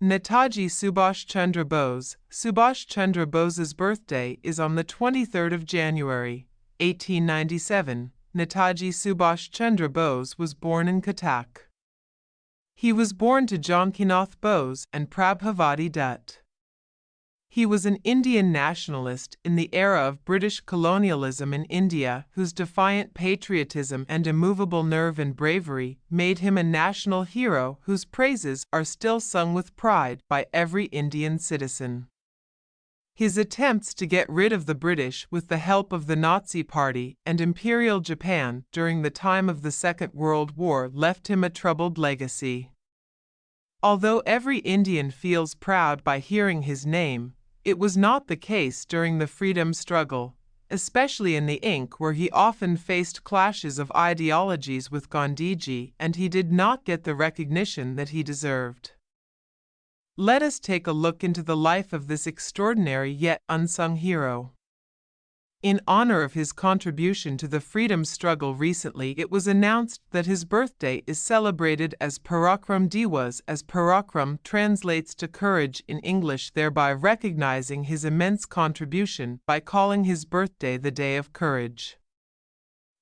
Netaji Subhash Chandra Bose. Subhash Chandra Bose's birthday is on the 23rd of January, 1897. Netaji Subhash Chandra Bose was born in Cuttack. He was born to Jankinath Bose and Prabhavati Dutt. He was an Indian nationalist in the era of British colonialism in India, whose defiant patriotism and immovable nerve and bravery made him a national hero whose praises are still sung with pride by every Indian citizen. His attempts to get rid of the British with the help of the Nazi Party and Imperial Japan during the time of the Second World War left him a troubled legacy. Although every Indian feels proud by hearing his name, it was not the case during the freedom struggle, especially in the INC, where he often faced clashes of ideologies with Gandhiji, and he did not get the recognition that he deserved. Let us take a look into the life of this extraordinary yet unsung hero. In honor of his contribution to the freedom struggle recently, it was announced that his birthday is celebrated as Parakram Divas, as Parakram translates to courage in English, thereby recognizing his immense contribution by calling his birthday the Day of Courage.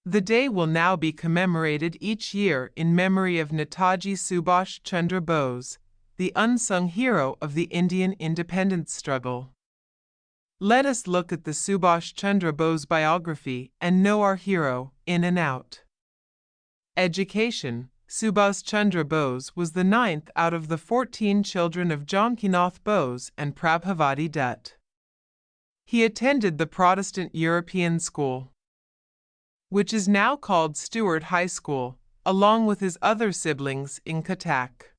The day will now be commemorated each year in memory of Netaji Subhash Chandra Bose, the unsung hero of the Indian independence struggle. Let us look at the Subhash Chandra Bose biography and know our hero in and out. Education. Subhash Chandra Bose was the 9th out of the 14 children of Jankinath Bose and Prabhavati Dutt. He attended the Protestant European School, which is now called Stuart High School, along with his other siblings in Cuttack.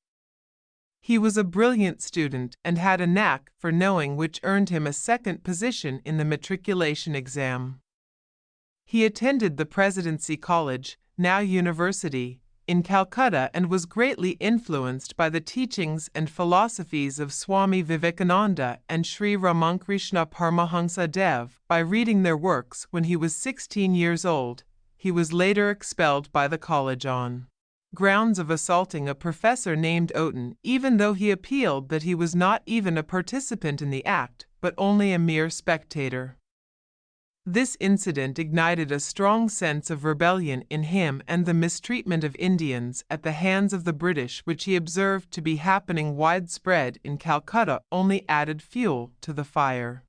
He was a brilliant student and had a knack for knowing, which earned him a second position in the matriculation exam. He attended the Presidency College, now University, in Calcutta and was greatly influenced by the teachings and philosophies of Swami Vivekananda and Sri Ramakrishna Paramahansa Dev. By reading their works when he was 16 years old, he was later expelled by the college on grounds of assaulting a professor named Oaten, even though he appealed that he was not even a participant in the act, but only a mere spectator. This incident ignited a strong sense of rebellion in him, and the mistreatment of Indians at the hands of the British, which he observed to be happening widespread in Calcutta, only added fuel to the fire.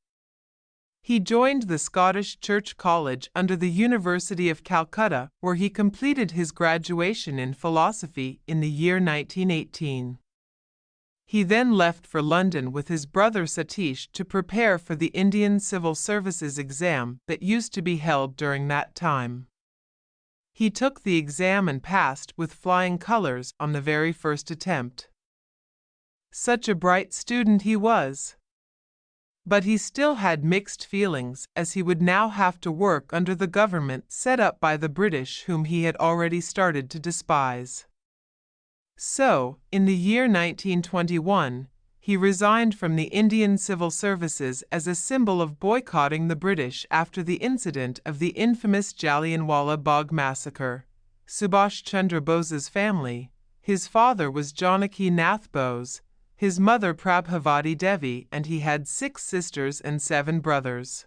He joined the Scottish Church College under the University of Calcutta, where he completed his graduation in philosophy in the year 1918. He then left for London with his brother Satish to prepare for the Indian Civil Services exam that used to be held during that time. He took the exam and passed with flying colors on the very first attempt. Such a bright student he was. But he still had mixed feelings, as he would now have to work under the government set up by the British, whom he had already started to despise. So, in the year 1921, he resigned from the Indian Civil Services as a symbol of boycotting the British after the incident of the infamous Jallianwala Bagh massacre. Subhash Chandra Bose's family. His father was Janaki Nath Bose, his mother Prabhavati Devi, and he had 6 sisters and 7 brothers.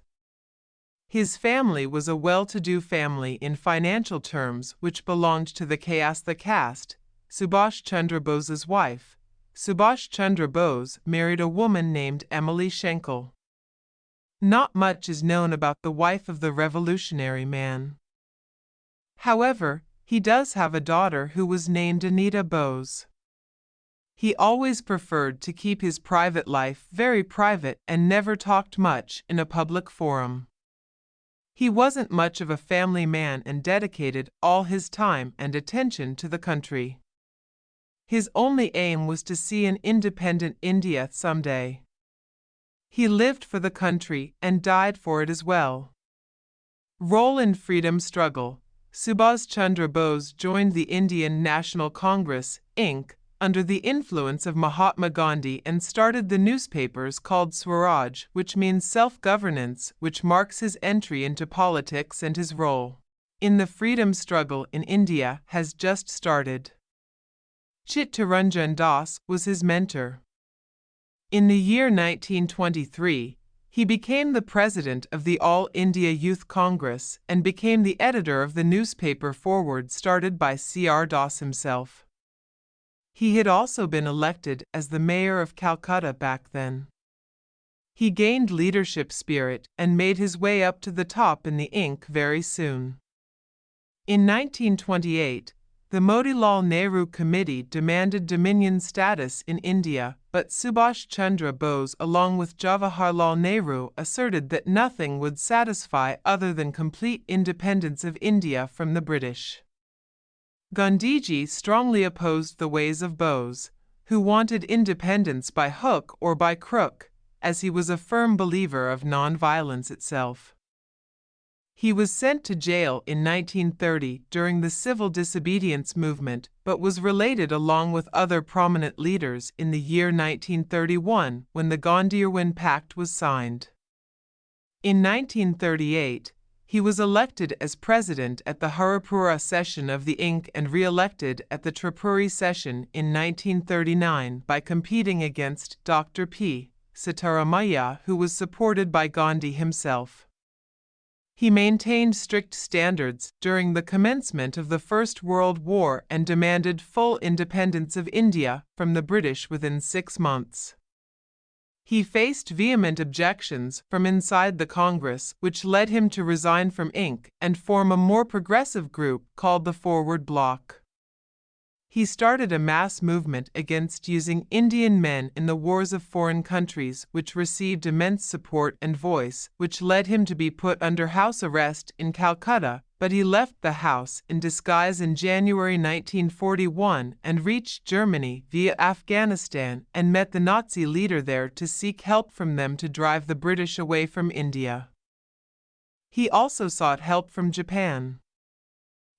His family was a well-to-do family in financial terms, which belonged to the Kayastha caste. Subhash Chandra Bose's wife, Subhash Chandra Bose, married a woman named Emily Schenkel. Not much is known about the wife of the revolutionary man. However, he does have a daughter who was named Anita Bose. He always preferred to keep his private life very private and never talked much in a public forum. He wasn't much of a family man and dedicated all his time and attention to the country. His only aim was to see an independent India someday. He lived for the country and died for it as well. Role in freedom struggle. Subhash Chandra Bose joined the Indian National Congress, Inc., under the influence of Mahatma Gandhi, and started the newspapers called Swaraj, which means self-governance, which marks his entry into politics, and his role in the freedom struggle in India has just started. Chittaranjan Das was his mentor. In the year 1923, he became the president of the All India Youth Congress and became the editor of the newspaper Forward, started by C.R. Das himself. He had also been elected as the mayor of Calcutta back then. He gained leadership spirit and made his way up to the top in the ink very soon. In 1928, the Motilal Nehru Committee demanded Dominion status in India, but Subhash Chandra Bose along with Jawaharlal Nehru asserted that nothing would satisfy other than complete independence of India from the British. Gandhiji strongly opposed the ways of Bose, who wanted independence by hook or by crook, as he was a firm believer of non-violence itself. He was sent to jail in 1930 during the civil disobedience movement, but was related along with other prominent leaders in the year 1931 when the Gandhi-Irwin Pact was signed. In 1938, he was elected as president at the Haripura session of the INC and re-elected at the Tripuri session in 1939 by competing against Dr. P. Sitaramaiah, who was supported by Gandhi himself. He maintained strict standards during the commencement of the First World War and demanded full independence of India from the British within 6 months. He faced vehement objections from inside the Congress, which led him to resign from INC and form a more progressive group called the Forward Bloc. He started a mass movement against using Indian men in the wars of foreign countries, which received immense support and voice, which led him to be put under house arrest in Calcutta, but he left the house in disguise in January 1941 and reached Germany via Afghanistan and met the Nazi leader there to seek help from them to drive the British away from India. He also sought help from Japan.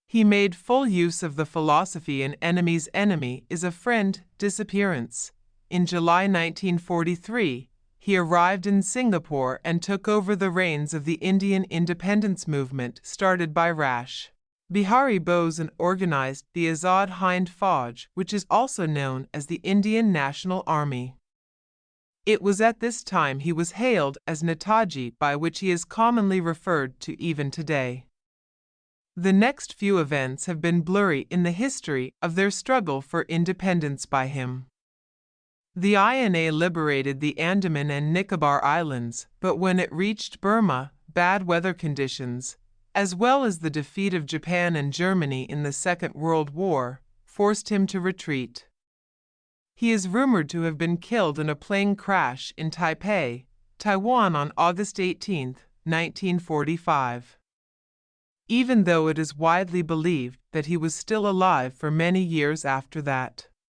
He made full use of the philosophy "an enemy's enemy is a friend" disappearance. In July 1943, he arrived in Singapore and took over the reins of the Indian independence movement started by Rash Bihari Bose and organized the Azad Hind Fauj, which is also known as the Indian National Army. It was at this time he was hailed as Netaji, by which he is commonly referred to even today. The next few events have been blurry in the history of their struggle for independence by him. The INA liberated the Andaman and Nicobar Islands, but when it reached Burma, bad weather conditions, as well as the defeat of Japan and Germany in the Second World War, forced him to retreat. He is rumored to have been killed in a plane crash in Taipei, Taiwan on August 18, 1945. Even though it is widely believed that he was still alive for many years after that.